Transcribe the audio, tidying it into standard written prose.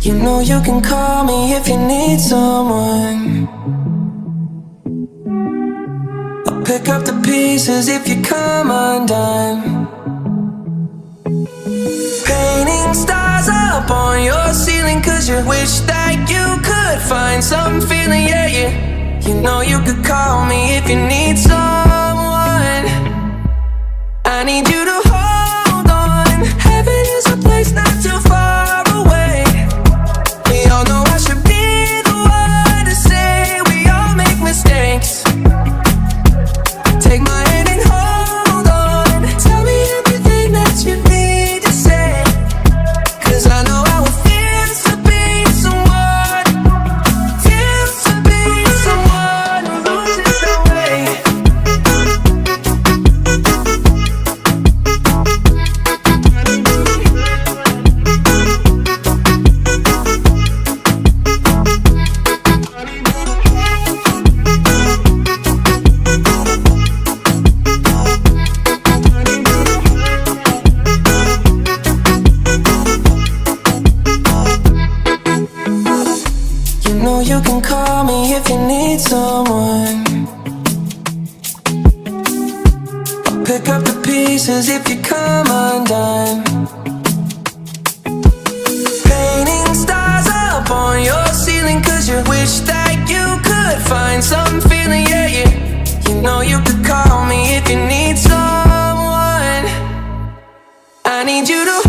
You know you can call me if you need someone. I'll pick up the pieces if you come undone. Painting stars up on your ceiling 'cause you wish that you could find some feeling, yeah, yeah. You know you could call me if you need someone. I need you to hold on. Heaven is a place not too far away. We all know I should be the one to say we all make mistakes. Take my hand and hold on. Tell me everything that you need to say, 'cause I know how it feels to be someone. Feels to be someone who loses their way. You know you can call me if you need someone. I'll pick up the pieces if you come undone. Painting stars up on your ceiling 'cause you wish that you could find some feeling, yeah, yeah. You know you could call me if you need someone. I need you to